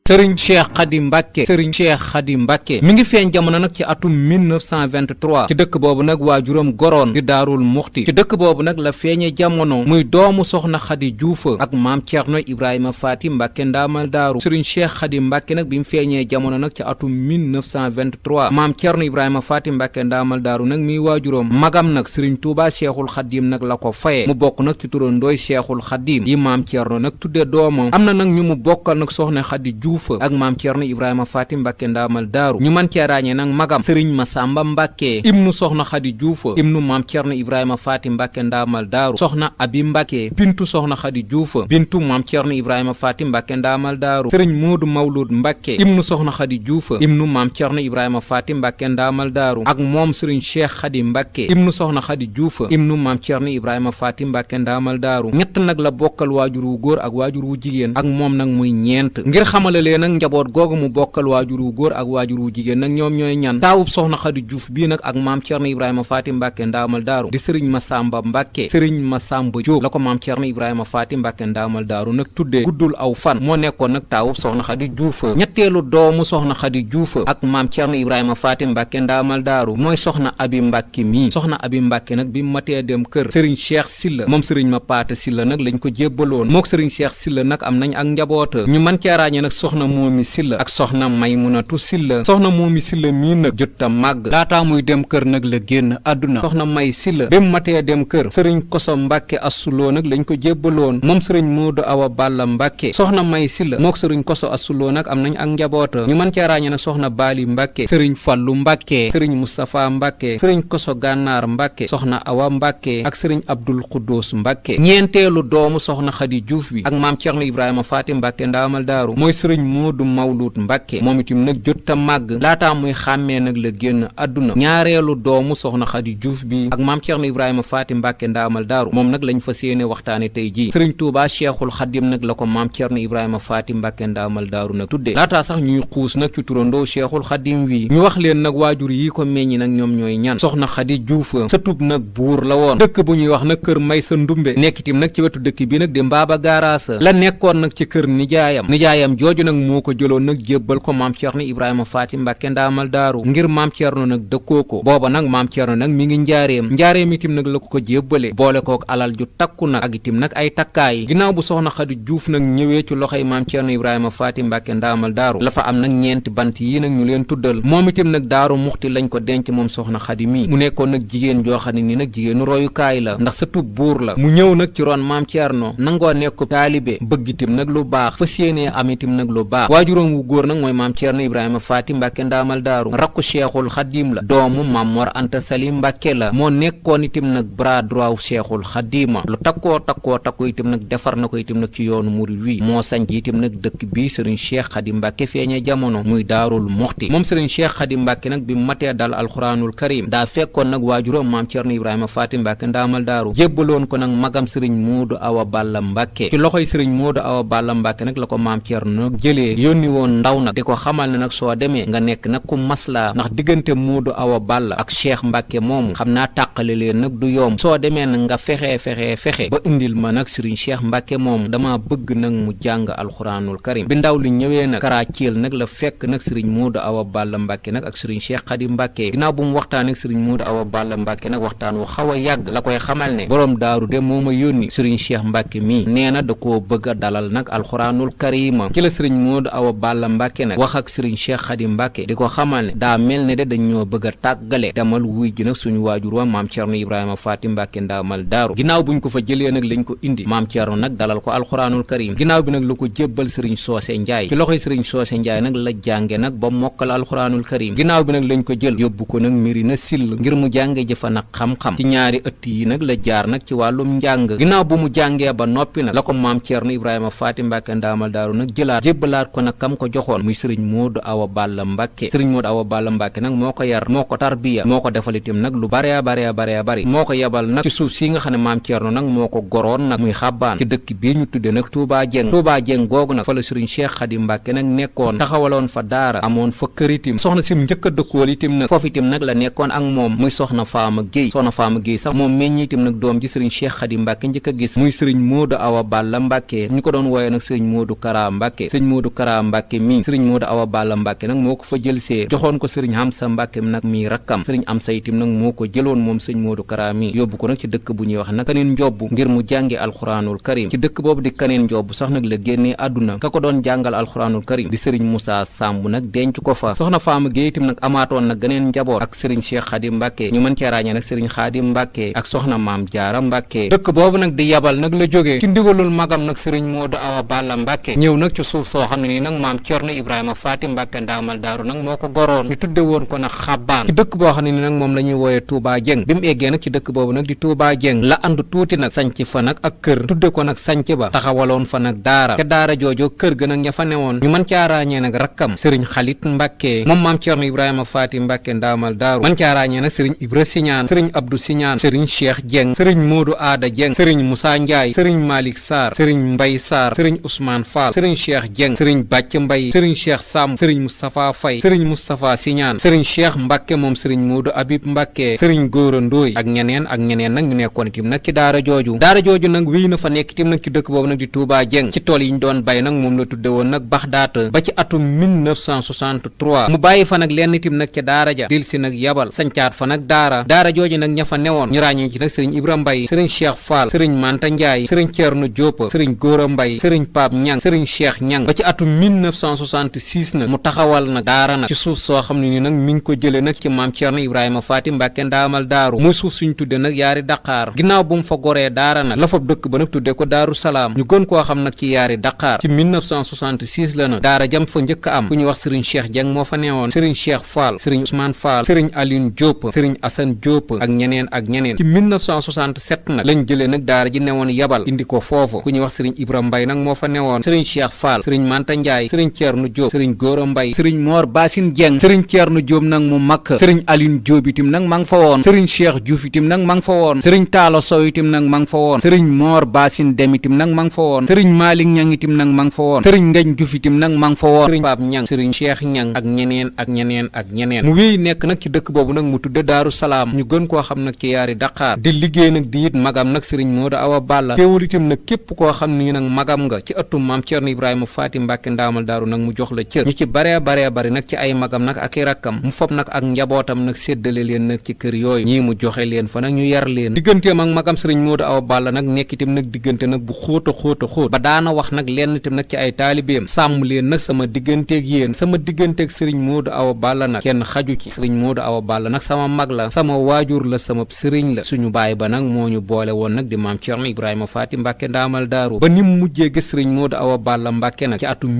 sëriñ Cheikh Khady Mbacke sëriñ Cheikh Khady Mbacke mi ngi feeñ jamono nag ci atum 1923 ci dëkk boobu nag waajuram goroon di daarul muxti ci dëkk boobu nag la feeñe jamono muy doomu soxna Khady Diouf ak maam Thierno Ibrahima Faty Mbacke ndaamal daaru sëriñ Cheikh Khady Mbacke nag bi mu feeñee jamono nag ci atum 1923 maam Thierno Ibrahima Faty Mbacke ndaamal daaru nag miy waajuram magam nag sëriñ Touba Cheikhul Khadim nag la ko faye mu bokk nag ci turandooy Cheikhul Khadim yi maam Thierno nag tudde doomam am na nag ñu mu bokkal nag soxna Khady Diouf ak maam Thierno Ibrahima Faty Mbacke ndaamal daaru ñu mën cee ràññee nag magam sëriñ Massamba Mbacke ibnu soxna Khady Diouf ibnu maam Thierno Ibrahima Faty Mbacke ndaamal daaru soxna Abi Mbacke bintu soxna Khady Diouf bintu maam Thierno Ibrahima Faty Mbacke ndaamal daaru sëriñ Modou Mawlud Mbacke ibnu soxna Khady Diouf ibnu maam Thierno Ibrahima Faty Mbacke ndaamal daaru ak moom sëriñ Cheikh Khady Mbacke ibnu soxna Khady Diouf ibnu maam Thierno Ibrahima Faty Mbacke ndaamal daaru ñett nag la bokkal waajur wu góor ak waajur wu jigéen ak moom nag muy ñeent ngir xamale leen nag njaboot googu mu bokkal waajur wu góor ak waajur wu jigéen nag ñoom ñooy ñan taawub soxna Khady Diouf bii nag ak maam Thierno Ibrahima Faty Mbacke ndaamal daaru di sëriñ Massamba Mbacke sëriñ Massamba Diop la ko maam Thierno Ibrahima Faty Mbacke ndaamal daaru nag tuddee guddul aw fan moo nekkoon nag taawub soxna Khady Diouf ñetteelu doomu soxna Khady Diouf ak maam Thierno Ibrahima Faty Mbacke ndaamal daaru mooy soxna Abi Mbacke mii soxna Abi Mbacke nag bi matee dem kër sëriñ Cheikh Silla moom sëriñ ma paata Silla nag lañ ko jébbaloon mook sëriñ Cheikh Silla nag am nañ ak njaboota ñu mën cee ràññee nag soxna Moomi Silla ak soxna Maymunatu Silla soxna Moomi Silla mii nag jutta màgg laataa muy dem kër nag la génn àdduna soxna May Silla bi mu matee dem kër sëriñ Koso Mbacke Assuloo nag lañ ko jébbaloon moom sëriñ Moodu Awa Balla Mbacke soxna May Silla mook sëriñ Koso Assuloo nag am nañ ak njaboota ñu mën cee ràññee nag soxna Baali Mbacke sëriñ Fallu Mbacke sëriñ Moustapha Mbacke sëriñ Koso Gànnaar Mbacke soxna Awa Mbacke ak sëriñ Abdul Xuddoos Mbacke ñeenteelu doomu soxna Khady Diouf bi ak maam Thierno Ibrahima Faty Mbacke ndaamal daaru mooy sëriñ Moodu Mawlud Mbacke moom itam nag jot a màgg laataa muy xàmmee nag la génn àdduna ñaareelu doomu soxna Khady Diouf bi ak maam Thierno Ibrahima Faty Mbacke ndaamal daaru moom nag lañ fas yéene waxtaane tey jii sëriñ Touba Cheikhul Khadim nag la ko maam Thierno Ibrahima Faty Mbacke ndaamal daaru nag tuddee laataa sax ñuy xuus nag ci turandoo Cheikhul Khadim wi ñu wax leen nag waajur yi ko meññi nag ñoom ñooy ñan soxna Khady Diouf sëtub nag buur la woon dëkk bu ñuy wax nag kër may sa ndumbe nekkitim nag ci wetu dëkk bi nag di mbaaba gaaraasa la nekkoon nag ci kër nijaayam jooju nag moo ko jëloon nag jébbal ko maam Thierno Ibrahima Faty Mbacke ndaamal daaru ngir maam Thierno nag dëkkoo ko booba nag maam Thierno nag mi ngi njaareem itim nag la ko jébbale boole kook alal ju takku nag ak itim nag ay takkaay ginnaaw bu soxna Khady Diouf nag ñëwee ci loxoy maam Thierno Ibrahima Faty Mbacke ndaamal daaru la fa am nag ñeenti bant yii nag ñu leen tuddal moom itim nag daaru muxti lañ ko denc moom soxna Khady mi mu nekkoon nag jigéen joo xam ne ni nag jigéenu royukaay la ndax sa tub buur la mu ñëw nag ci ron maam Thierno nangoo nekk taalibe bëgg itim nag lu baax fas yéenee am itim nag lu baax waajuróom wu góor nag mooy maam Thierno Ibrahima Faty Mbacke ndaamal daaru rakku Cheikhul Khadim la doomu maam Mor Anta Sali Mbacke la moo nekkoon itim nag bras droit Cheikhul Khadim lu takku itim nag defar na ko itim nag ci yoonu murid wi moo sañ itim nag dëkk bi sëriñ Cheikh Khady Mbacke feeñe jamono muy daarul muxti moom sëriñ Cheikh Khady Mbacke nag bi matee dal alxuraanul karim daa fekkoon nag waajuróom maam Thierno Ibrahima Faty Mbacke ndaamal daaru jébbaloon ko nag magam sëriñ Moodu Awa Balla Mbacke ci loxoy sëriñ Moodu Awa Balla Mbacke nag la ko maam Thierno nag jëlee yónni woon ndaw nag di ko xamal ne nag soo demee nga nekk nag ku maslaa ndax diggante Moodu Awa Balla ak Cheikh Mbacke moomu xam naa tàqale leen nag du yomb soo demee nag nga fexe ba indil ma nag sëriñ Cheikh Mbacke moomu dama bëgg nag mu jàng alxuraanul karim bi ndaw li ñëwee nag Karaaceel nag la fekk nag sëriñ Moodu Awa Balla Mbacke nag ak sëriñ Cheikh Khady Mbacke ginnaaw bu mu waxtaan ak sëriñ Moodu Awa Balla Mbacke nag waxtaan wu xaw a yàgg la koy xamal ne borom daaru de moo ma yónni sëriñ Cheikh Mbacke mii nee na da koo bëgg a dalal nag alxuraanul karima ci la sëriñ Moodu Awa Balla Mbacke nag wax ak sëriñ Cheikh Khady Mbacke di ko xamal ne daa mel ne de dañ ñoo bëgg a tàggale demal wuy ji nag suñu waajur wa maam Thierno Ibrahima Faty Mbacke ndaamal daaru ginnaaw buñ ko fa jëlee nag lañ ko indi maam Thierno nag dalal ko alxuraanul karim ginnaaw bi nag la ko jébbal sëriñ Soose Njaay ci loxoy sëriñ Soose Njaay nag la jànge nag ba mokkal alxuraanul karim ginnaaw bi nag lañ ko jël yóbbu ko nag Mirina Sill ngir mu jànge jëfa nag xam-xam ci ñaari ëtt yi nag la jaar nag ci wàllum njàng ginnaaw bu mu jàngee ba noppi nag la ko maam Thierno Ibrahima Faty Mbacke ndaamal daaru nag jëlaat jébbalaat ko nag kam ko joxoon muy sëriñ Moodu Awa Balla Mbacke sëriñ Moodu Awa Balla Mbacke nag moo ko yar moo ko tarbiya moo ko defal itam nag lu bare bari moo ko yebal nag ci suuf si nga xam ne maam Thierno nag moo ko goroon nag muy xabbaan ci dëkk bii ñu tudde nag Touba Dieng googu nag fa la sëriñ Cheikh Khady Mbacke nag nekkoon taxawaloon fa daara amoon fa kër itam soxna sim njëkk a dëkkool itam nag foofu itam nag la nekkoon ak moom muy soxna Faama Guèye sax moom meññ itam nag doom ji sëriñ Cheikh Khady Mbacke njëkk a gis muy sëriñ Moodu Awa Balla Mbacke ñu ko doon wooye nag sëriñ Moodu Kara Mbacke sëriñ Modou Kara Mbàkke mi sëriñ Modou Awa Balla Mbàkke nag moo ko fa jëlsee joxoon ko sëriñ Hamsa Mbàkke nag mi rakkam sëriñ Amsa itam nag moo ko jëloon moom sëñ Modou Kara mi yóbbu ko nag ci dëkk bu ñuy wax nag Kaneen Njobb ngir mu jàngi alxuraanul karim ci dëkk boobu di Kaneen Njobb sax nag la génnee àdduna ka ko doon jàngal alxuraanul karim di sëriñ Moussa Samb nag denc ko fa soxna Faama Géey itam nag amaatoon nag geneen njaboot ak sëriñ Cheikh Xadim Mbàkke ñu mën cee ràññee nag sëriñ Xaadim Mbàkke ak soxna Maam Jaara Mbàkke dëkk boobu nag di yabal nag la jógee ci ndigalul magam nag sëriñ Modou Awa Balla Mbàkke ñëw nag ci suuf soo xam ne nii nag maam Cerno Ibrahima Faati Mbàkke ndaamal daaru nag moo ko goroon ñu tudde woon ko nag xabbaan ci dëkk boo xam ne nii nag moom la ñuy wooyee Touba Dieng bi mu eggee nag ci dëkk boobu nag di Touba Dieng la ànd tuuti nag sanc fa nag ak kër tudde ko nag sanc ba taxawaloon fa nag daara te daara joojo kër ga nag ña fa newoon ñu mën caa ràññee nag rakkam sëriñ Xalit Mbàkke moom maam Cerno Ibrahima Faati Mbàkke ndaamal daaru mën caa ràññee nag sëriñ Ibra Siñaan sëriñ Abdou Siñaan sëriñ Cheikh Dieng sëriñ Modou Aada Dieng sëriñ Moussa Ndiaye sëriñ Malick Sarr sëriñ Mbay Sarr sëriñ Ousmane Fall sëriñ Cheikh Dieng sëriñ Bàcc Mbay sëriñ Cheikh Samb sëriñ Moustapha Fay sëriñ Moustapha Siñaan sëriñ Cheikh Mbàkke moom sëriñ Modou Abib Mbàkke sëriñ Góora Ndooy ak ñeneen nag ñu nekkoon itam nag ci daara jooju nag wéy na fa nekk itam nag ci dëkk boobu nag di Touba Dieng ci tool yi ñu doon bay nag moom la tudde woon nag Baxdaata ba ci atum 1963 mu bàyyi fa nag lenn itam nag ca daara ja dil si nag yabal sancaat fa nag daara jooju nag ña fa newoon ñu ràññee ci nag sëriñ Ibra Mbay sëriñ Cheikh Fall sëriñ Manta Ndiaye sëriñ Ceerno Diop sëriñ Góora Mbay sëriñ Pape Ñang sëriñ Cheikh Ñang ba ci atum 1966 nag mu taxawal nag daara nag ci suuf soo xam ne ni nag mi ngi ko jële nag ci maam Ceerno Ibrahima Faati Mbàkke ndaamal daaru muy suuf suñ tudde nag yaari Daqaar ginnaaw bu mu fa goree daara nag la fa dëkk ba nag tudde ko Daaru Salaam ñu gën koo xam nag ci yaari Daqaar ci 1966 la nag daara jam fa njëkk am ku ñuy wax sëriñ Cheikh Dieng moo fa neewoon sëriñ Cheikh Fall sëriñ Ousmane Fall sëriñ Aline Diop sëriñ Assane Diop ak ñeneen ci 1967 nag lañ jëlee nag daara ji newoon yabal indi ko foofu ku ñuy wax sëriñ Ibra Mbay nag moo fa newoon sëriñ Cheikh Fall sëriñ Manta Ndiaye sëriñ Ceerno Diop sëriñ Góora Mbay sëriñ Mor Basin Dieng sëriñ Ceerno Diop nag mu mag sëriñ Aline Diop itam nag ma nga fa woon sëriñ Cheikh Diouf itam nag ma nga fa woon sëriñ Taalo Sow itam nag ma nga fa woon sëriñ Mor Basin Dem itam nag ma nga fa woon sëriñ Malick Ñang itam nag ma nga fa woon sëriñ Ngañ Diouf itam nag ma nga fa woon sëriñ Pape Ñang sëriñ Cheikh Ñang ak ñeneen mu wéy nekk nag ci dëkk boobu nag mu tudde Daaru Salaam ñu gën koo xam nag ci yaari Daqaar di liggéey nag di it magam nag sëriñ Modou Awa Balla teewul itam nag képp koo xam ni nag magam nga ci ëttum maam Cerno Ibrahima Faati Mbàkke ndaamal daaru nag mu jox la cër ñu ci baree bari nag ci ay magam nag ak i rakkam mu fob nag ak njabootam nag séddale leen nag ci kër yooyu ñii mu joxe leen fa nag ñu yar leen digganteem ak magam sëriñ Modou Awa Balla nag nekk itam nag diggante nag bu xóota xóot ba daana wax nag lenn itam nag ci ay taalibeem sàmm leen nag sama digganteeg yéen sama digganteeg sëriñ Modou Awa Balla nag kenn xaju ci sëriñ Modou Awa Balla nag sama mag la sama waajur la sama sëriñ la suñu baay ba nag moo ñu boole woon nag di maam Cerno Ibrahima Faati Mbàkke ndaamal daaru ba ni mu mujjee gis sëriñ Modou Awa Balla Mbàkke nag ci atum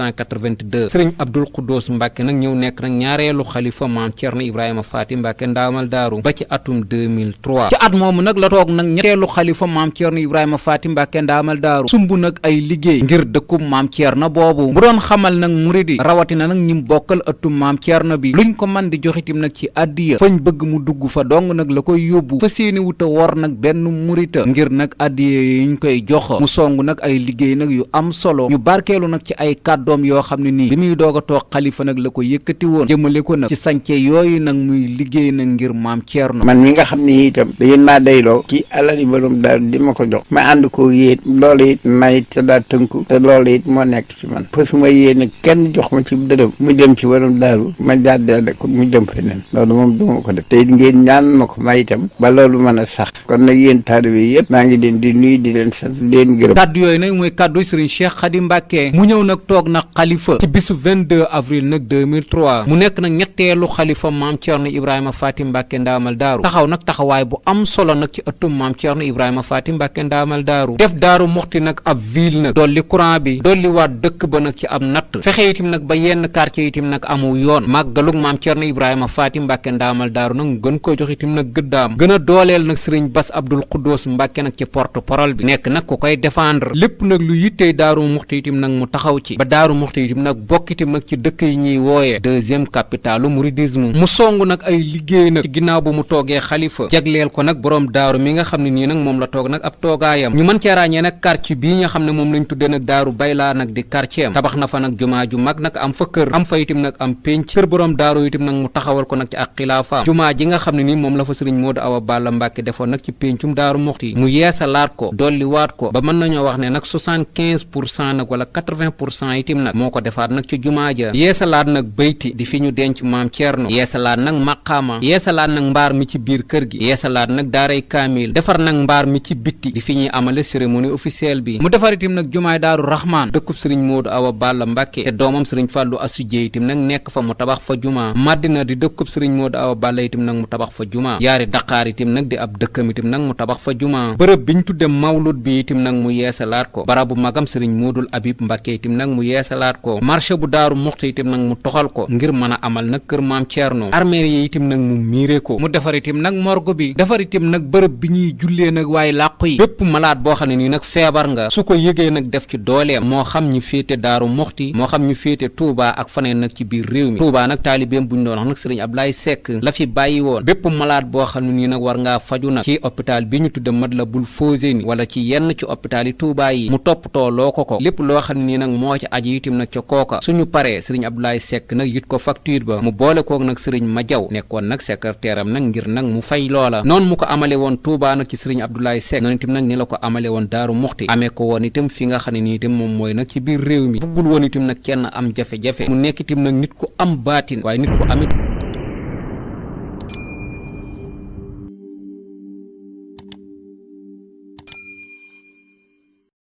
1982 sëriñ Abdul Xuddoos Mbàkke nag ñëw nekk nag ñaareelu xalifa maam Cerno Ibrahima Faati Mbàkke ndaamal daaru ba ci atum 2003 ci at moomu nag la toog nag ñetteelu xalifa maam Cerno Ibrahima Faati Mbàkke ndaamal daaru sumb nag ay liggéey ngir dëkkub maam Cerno boobu mu doon xamal nag muridi rawatina nag ñim bokkal ëttum maam Cerno bi luñ ko man di joxitim nag ci addiya fañ bëgg mu dugg fa dong nag la koy yóbbu fa seeni wuta wor nag benn murita ngir nag addiya yuñ koy jox mu song nag ay liggéey nag yu am solo ñu barkeelu nag ci ay kàddoom yoo xam ne nii bi muy doog a toog xalifa nag la ko yëkkati woon jëmale ko nag ci sànce yooyu nag muy liggéey nag ngir maam Cerno man mi nga xam ne itam da ngeen maa dayloo ci alali borom daal di ma ko jox ma ànd ko yéen loolu it may te daa tënku te loolu it moo nekk ci man fa su ma yéene kenn jox ma ci dërëm mu dem ci borom daaru ma jàddee rek mu jëm feneen loolu moom duma ko def te it ngeen ñaan ma ko may itam ba loolu mën a sax kon nag yéen taalibe yëpp maa ngi leen di nuyu di leen sant leen gërëm kaddu yooyu nag mooy kaddu sëriñ Cheikh Xadim Mbàkke mu ñëw nag toog nag xalifa ci bisu 22 avril nag 2003 mu nekk nag ñetteelu xalifa maam Cerno Ibrahima Faati Mbàkke ndaamal daaru taxaw nag taxawaay bu am solo nag ci ëttum maam Cerno Ibrahima Faati Mbàkke ndaamal daaru def Daaru Muxti nag ab ville nag dolli courant bi dolli waat dëkk ba nag ci ab natt fexe itam nag ba yenn quartier itam nag amu yoon màggalug maam Cerno Ibrahima Faati Mbàkke ndaamal daaru nag gën koo jox itam nag gëddaam gën a dooleel nag sëriñ Bass Abdul Xuddoos Mbàkke nag ci porte parole bi nekk nag ku koy défendre lépp nag lu yittee Daaru Muxti itam nag mu taxaw ci ba Daaru Muxti itam nag bokk itam nag ci dëkk yi ñuy wooyee deuxième capitalu mouridisme mu song nag ay liggéey nag ci ginnaaw bu mu toogee xalifa jagleel ko nag borom daaru mi nga xam ne nii nag moom la toog nag ab toogaayam ñu mën cee ràññee nag quartier bii nga xam ne moom lañ tuddee nag daaru baylaa nag di quartier am tabax na fa nag jumaa ju mag nag am fa kër am fa itam nag am pénc kër borom daaru itam nag mu taxawal ko nag ci ak xilaafaam jumaa ji nga xam ne nii moom la fa sëriñ Modou Awa Balla Mbàkke defoon nag ci péncum Daaru Muxti mu yeesalaat ko dolli waat ko ba mën nañoo wax ne nag 75% nag wala 80% itim nag moo ko defaat nag ci jumaa ja yeesalaat nag bayti di fi ñu denc maam Thierno yeesalaat nag maqaama yeesalaat nag mbaar mi ci biir kër gi yeesalaat nag daaray kaamil defar nag mbaar mi ci bitti di fi ñuy amale cérémonie officielle bi mu defar itim nag jumaay daaru Rahman dëkkub sëriñ Modou Awa Balla Mbàkke te doomam sëriñ Fàllu Asu Jéey itim nag nekk fa mu tabax fa jumaa Madina di dëkkub sëriñ Modou Awa Balla itim nag mu tabax fa jumaa yaari Dakar itim nag di ab dëkkam itim nag mu tabax fa jumaa bërëb biñ tudde mawlud bi itim nag mu yeesalaat ko barabu magam sëriñ Modul Abib Mbàkke itim nag mu yeesalaat ko marché bu daaru Muxti itim nag mu toxal ko ngir mën a amal nag kër maam Thierno armeel yi itim nag mu miire ko mu defar itim nag morgue bi defar itim nag bërëb bi ñuy jullee nag waaye làqu yi bépp malade boo xam ne nii nag feebar nga su ko yëgee nag def ci dooleem moo xam ñu féete daaru Muxti moo xam ñu féete Touba ak faneen nag ci biir réew mi Touba nag taalibeem buñ doon wax nag sëriñ Ablaye Seck la fi bàyyi woon bépp malade boo xam ne nii nag war ngaa faju nag ci hôpital bi ñu tudde Matlaboul Fawzeyni wala ci yenn ci hôpital yi Touba yi mu toppatoo loo ko lépp loo xam ne nii nag moo ci aji itim nag ca kooka suñu paree sëriñ Abdoulaye Seck nag yit ko facture ba mu boole koog nag sëriñ Madiaw nekkoon nag secrétaire am nag ngir nag mu fay loola noonu mu ko amale woon Touba nag ci sëriñ Abdoulaye Seck noonu itam nag ni la ko amale woon Daaru Muxti amee ko woon itam fi nga xam ne nii itam moom mooy nag ci biir réew mi buggul woon itam nag kenn am jafe-jafe mu nekk itam nag nit ku am baatin waaye nit ku amit